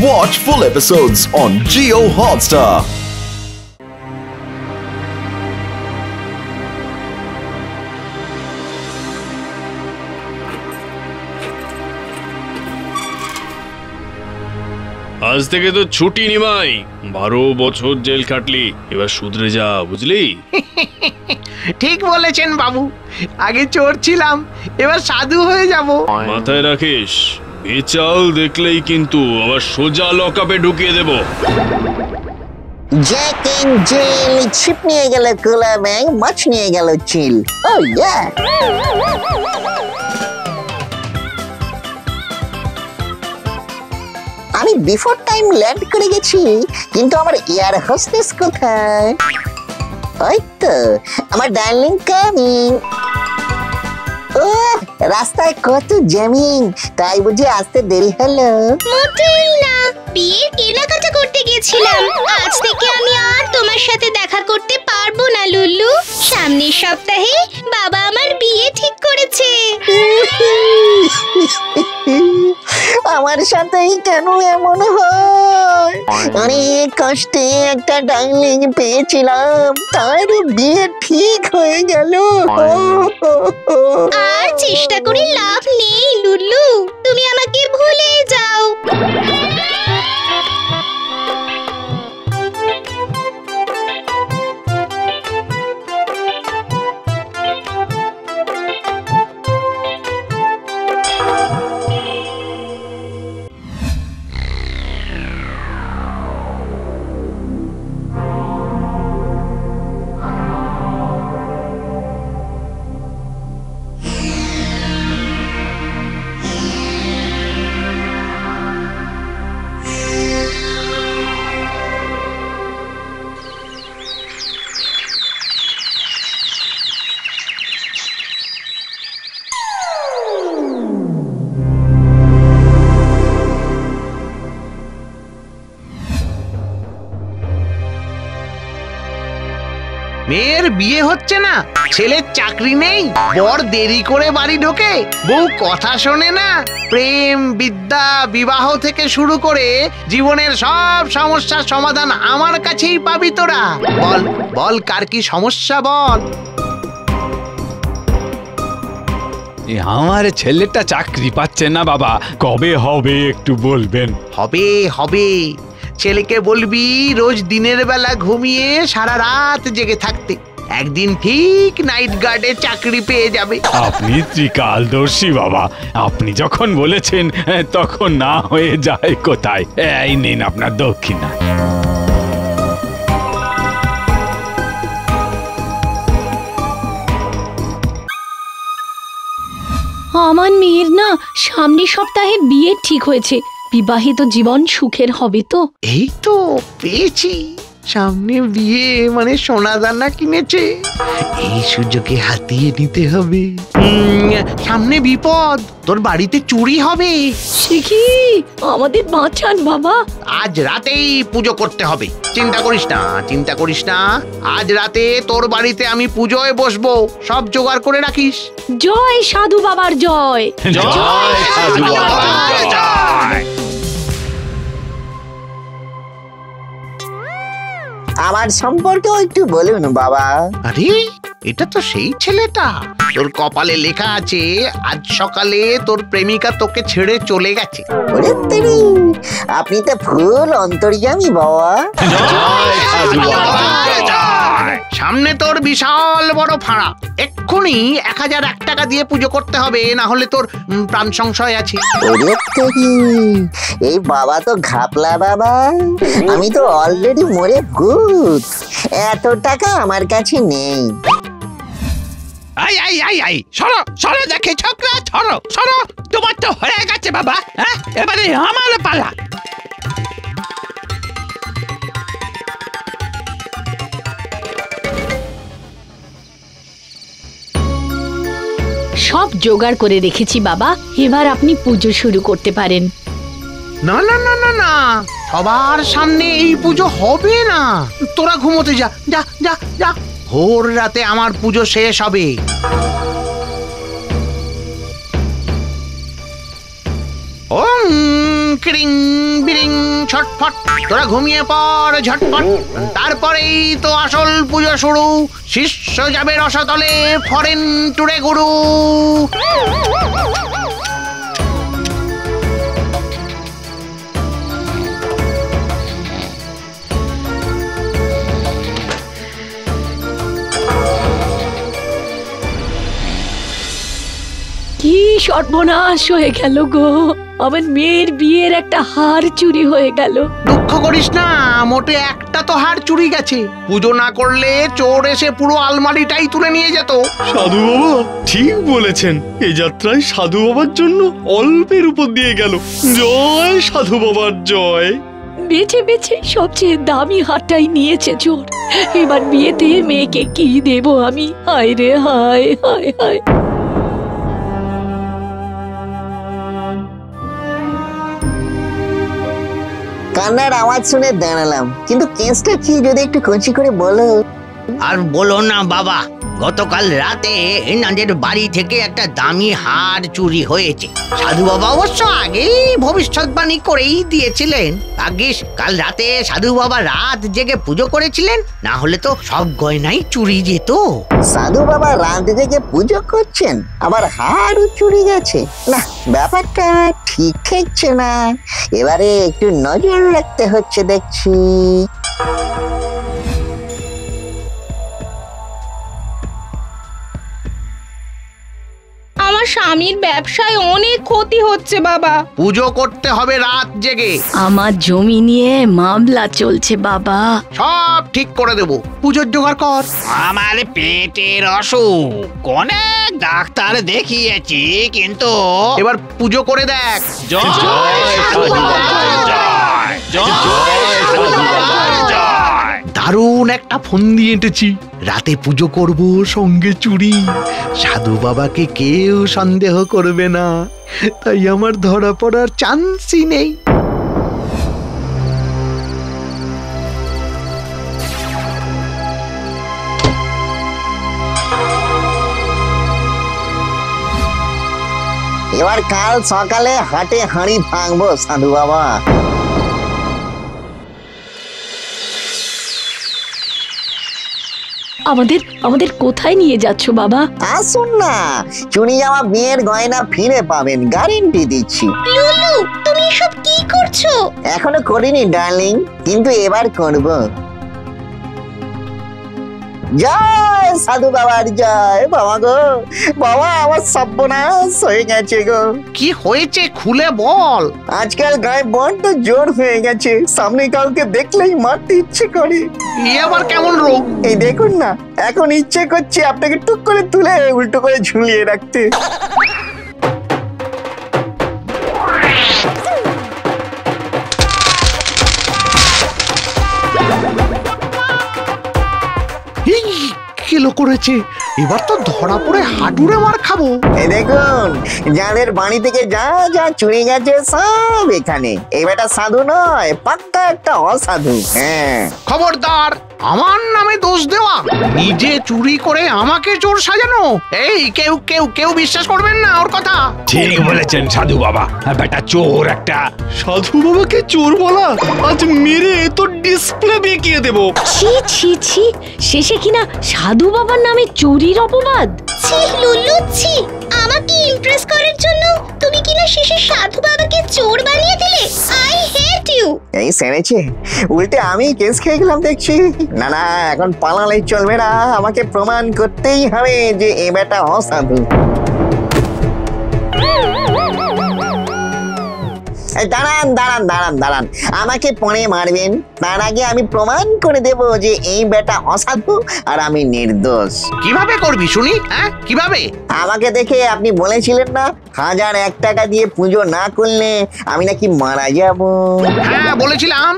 Watch full episodes on Jio Hotstar. আজ থেকে তো ছুটি নিমাই, 12 বছর জেল কাটলি, এবার শুধরে যা, বুঝলি? ঠিক বলেছেন বাবু, আগে চোর ছিলাম, এবার সাধু হয়ে যাব। মাথায় রাখিস, বেচাল দেখলেই কিন্তু আবার সোজা লকআপে ঢুকিয়ে দেব। জ্যাক এন্ড জিল ছিপ নিয়ে গেল কোলা ব্যাং, মাছ নিয়ে গেল চিল। ও ইয়া, আমি বিফোর টাইম ল্যান্ড করে গেছি, কিন্তু আমার এয়ার হোস্টেস কোথায়? ওই তো আমার ডার্লিং কামিং। ও রাস্তায় কত জ্যামিং, তাই বুঝি আসতে দেরি হলো? মোটেই না, বিয়ের কেনাকাটা করতে গেছিলাম। আজ থেকে আমি আর তোমার সাথে দেখা করতে পারবো না লুল্লু। সামনের সপ্তাহে বাবা আমার বিয়ে ঠিক করেছে। আমার সাথেই কেন এমন হয়? অনেক কষ্টে একটা ডার্লিং পেয়েছিলাম, তার বিয়ে ঠিক হয়ে গেল। আর চেষ্টা করে লাভ নেই লুল্লু, তুমি আমাকে ভুলে যাও। মেয়ের বিয়ে হচ্ছে না, ছেলের চাকরি নেই, বর দেরি করে বাড়ি ঢোকে, বউ কথা শোনে না। প্রেম, বিদ্যা, বিবাহ থেকে শুরু করে জীবনের সব সমস্যার সমাধান আমার কাছেই পাবি তোরা। বল বল, কার কি সমস্যা বল? আমার ছেলেটা চাকরি পাচ্ছে না বাবা, কবে হবে একটু বলবেন? হবে হবে, ছেলেকে বলবি রোজ দিনের বেলা ঘুমিয়ে সারা রাত জেগে থাকতে, একদিন ঠিক নাইট গার্ডে চাকরি পেয়ে যাবে। আপনি ত্রিকালদর্শী বাবা, আপনি যখন বলেছেন তখন না হয়ে যায় কোথায়। এই নিন আপনার দক্ষিণা। আমার মেয়ের না সামনের সপ্তাহে বিয়ে ঠিক হয়েছে, বিবাহিত জীবন সুখের হবে তো। এই তো পেয়েছি, সামনে বিয়ে মানে সোনা দানা কিনেছে, এই সুযোগে হাতিয়ে নিতে হবে। সামনে বিপদ, তোর বাড়িতে চুরি হবে। সে কি, আমাদের বাঁচান বাবা। আজ রাতেই পুজো করতে হবে, চিন্তা করিস না, চিন্তা করিস না। আজ রাতে তোর বাড়িতে আমি পুজোয় বসবো, সব জোগাড় করে রাখিস। জয় সাধু বাবার জয়। জয় সাধু বাবার জয়। আমার সম্পর্কেও একটু বলুন বাবা। আরে এটা তো সেই ছেলেটা, তোর কপালে লেখা আছে আজ সকালে তোর প্রেমিকা তোকে ছেড়ে চলে গেছে। ওরে তেরি, আপনি তো ফুল অন্তর্যামী বাবা। জয় সাধু বাবার জয়। সামনে তোর বিশাল বড় ফাঁড়া, এক্ষুনি 1001 টাকা দিয়ে পুজো করতে হবে, না হলে তোর প্রাণ সংশয় আছে। ওরে তেরি, এই বাবা তো ঘাপলা বাবা, আমি তো অলরেডি মরে ভূত, এত টাকা আমার কাছে নেই। আই আই আই আই, সরো সরো দেখে ছোকরা, সরো সরো, তোমার তো হয়ে গেছে বাবা, হ্যাঁ এবারে আমার পালা। সব জোগাড় করে রেখেছি বাবা, এবার আপনি পুজো শুরু করতে পারেন। না না না না না, সবার সামনে এই পুজো হবে না, তোরা ঘুমোতে যা যা যা যা, ভোর রাতে আমার পুজো শেষ হবে। ওম ক্রিং বিরিং ছটফট, তোরা ঘুমিয়ে পড় ঝটপট। তারপরেই তো আসল পুজো শুরু, শিষ্য যাবে রসতলে, ফরেন টুরে গুরু। কি সর্বনাশ হয়ে গেল গো, আমার মেয়ের বিয়ের একটা হার চুরি হয়ে গেল। দুঃখ করিস না, মোটে একটা তো হার চুরি গেছে। পুজো না করলে চোর এসে পুরো আলমারিটাই তুলে নিয়ে যেত। সাধু বাবা ঠিক বলেছেন, এই যাত্রায় সাধু বাবার জন্য অল্পের উপর দিয়ে গেল। জয় সাধু বাবার জয়। বেছে বেছে সবচেয়ে দামি হারটাই নিয়েছে চোর। এবার বিয়েতে মেয়েকে কি দেব আমি? হায় রে হায়, হায় হায়। কান্নার আওয়াজ শুনে দাঁড়ালাম, কিন্তু কেসটা কি যদি একটু কচি করে বলো। আর বলো না বাবা, গতকাল রাতে এনাদের বাড়ি থেকে একটা দামি হার চুরি হয়েছে। সাধু বাবা অবশ্য আগেই ভবিষ্যৎবাণী করেই দিয়েছিলেন। ভাগ্যিস কাল রাতে সাধু বাবা রাত জেগে পুজো করেছিলেন, না হলে তো সব গয়নাই চুরি যেত। সাধু বাবা রাত জেগে পুজো করছেন, আবার হাড়ও চুরি গেছে? না, ব্যাপারটা ঠিক ঠেকছে না। এবারে একটু নজর রাখতে হচ্ছে দেখছি। আমার স্বামীর ব্যবসায় অনেক ক্ষতি হচ্ছে বাবা। পুজো করতে হবে রাত জেগে। আমার জমি নিয়ে মামলা চলছে বাবা। সব ঠিক করে দেব, পুজোর জোগাড় কর। আমার পেটের অসুখ, অনেক ডাক্তার দেখিয়েছি, কিন্তু এবার পুজো করে দেখ। জয় সাধু বাবা, জয় জয় সাধু বাবা, জয়। দারুণ একটা ফন্দি এঁটেছি। রাতে পুজো করব, সঙ্গে চুরি। সাধু বাবাকে কেউ সন্দেহ করবে না, তাই আমার ধরা পড়ার চান্সই নেই। এবার কাল সকালে হাটে হাঁড়ি ভাঙবো সাধু বাবা। আমাদের কোথায় নিয়ে যাচ্ছ বাবা? আসুন না, চুরি যাওয়া বিয়ের গয়না ফিরে পাবেন, গ্যারেন্টি দিচ্ছি। লুলু, তুমি এসব কি করছো? এখনো করিনি ডার্লিং, কিন্তু এবার করব। জয় সাধু বাবার জয়। বাবা গো বাবা, আমার সর্বনাশ হয়ে গেছে গো। কি হয়েছে খুলে বল। আজকাল গায়ে বড্ড জোর হয়ে গেছে, সামনে কাউকে দেখলেই মারতে ইচ্ছে করে। আবার কেমন রোগ? এই দেখুন না, এখন ইচ্ছে করছে আপনাকে টুক করে তুলে উল্টো করে ঝুলিয়ে রাখতে। কিলো করেছে, এবার তো ধরা পড়ে হাঁটুরে মার খাবো। এই দেখুন, যাদের বাড়ি থেকে যা যা চুরি গেছে সব এখানে। এই বেটা সাধু নয়, পাক্কা একটা অসাধু। হ্যাঁ, খবরদার, আমার নামে দোষ দেওয়া, নিজে চুরি করে আমাকে চোর সাজানো। এই কেউ কেউ কেউ বিশ্বাস করবেন না ওর কথা। ঠিক বলেছেন সাধু বাবা, বেটা চোর একটা। সাধু বাবাকে চোর বলা, আজ মেরে তো ডিসপ্লে বেঁকিয়ে দেবো। ছি ছি ছি, শেষে কিনা সাধু বাবার নামে চুরির অপবাদ। ছি লুলু, ছি। আমাকে ইমপ্রেস করার জন্য তুমি কিনা শেষে সাধু বাবাকে চোর বানিয়ে দিলে। I hate you. এই সেরেছে, উল্টে আমি কেস খেয়ে গেলাম দেখছি। না না, এখন পালালে চলবে না, আমাকে প্রমাণ করতেই হবে যে এ বেটা অসাধু। দাঁড়ান দাঁড়ান দাঁড়ান দাঁড়ান, আমাকে পরে মারবেন, তার আগে আমি প্রমাণ করে দেব যে এই বেটা অসাধু আর আমি নির্দোষ। কিভাবে করবি শুনি? হ্যাঁ, কিভাবে? আমাকে দেখে আপনি বলেছিলেন না 1001 টাকা দিয়ে পুজো না করলে আমি নাকি মারা যাব। হ্যাঁ বলেছিলাম।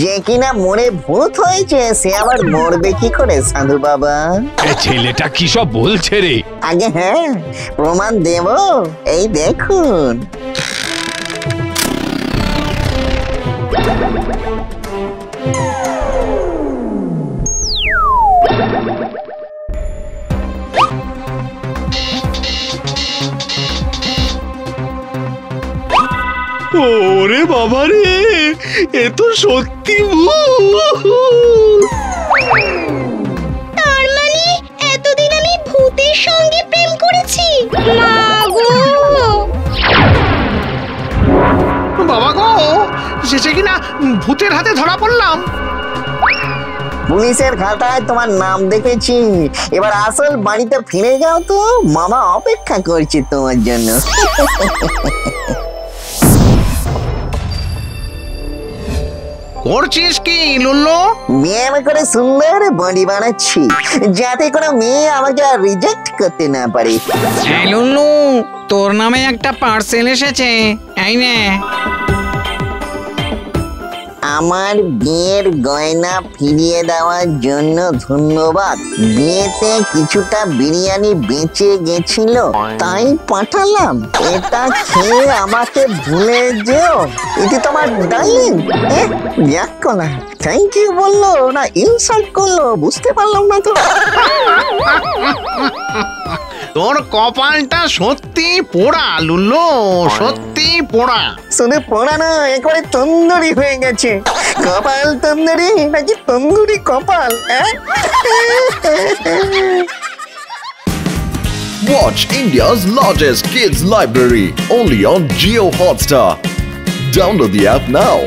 যে কিনা মরে ভূত হয়েছে সে আবার মরবে কি করে সাধু বাবা? ছেলেটা কি সব বলছে রে? আগে হ্যাঁ, প্রমাণ দেব, এই দেখুন। ওরে বাবা রে, এ তো সত্যি ভূত। তার মানে এতদিন আমি ভূতের সঙ্গে প্রেম করেছি। মা গো! বাবা গো, শেষে কিনা ভূতের হাতে ধরা পড়লাম। পুলিশের খাতায় তোমার নাম দেখেছি। এবার আসল বাড়িতে ফিরে যাও তো, মামা অপেক্ষা করছে তোমার জন্য। করছিস কি লুল্লু? মেয়ে করে সুন্দর বডি বানাচ্ছি, যাতে কোনো মেয়ে আমাকে রিজেক্ট করতে না পারে। এই লুল্লু, তোর নামে একটা পার্সেল এসেছে, এই নে। আমার বিয়ের গয়না ফিরিয়ে দেওয়ার জন্য ধন্যবাদ। বিয়েতে কিছুটা বিরিয়ানি বেঁচে গেছিল, তাই পাঠালাম। এটা খেয়ে আমাকে ভুলে যেও। এটি তোমার ডার্লিং। যাক না, থ্যাংক ইউ বললো না ইনসাল্ট করলো বুঝতে পারলাম না তো। তোর কপালটা সত্যি পোড়া লুল্লু, সত্যি পোড়া। শুধু পোড়া না, একেবারে তন্দুরি হয়ে গেছে। কপাল তন্দুরি নাকি তন্দুরি কপাল? Watch India's largest kids library only on Jio Hotstar. Download the app now.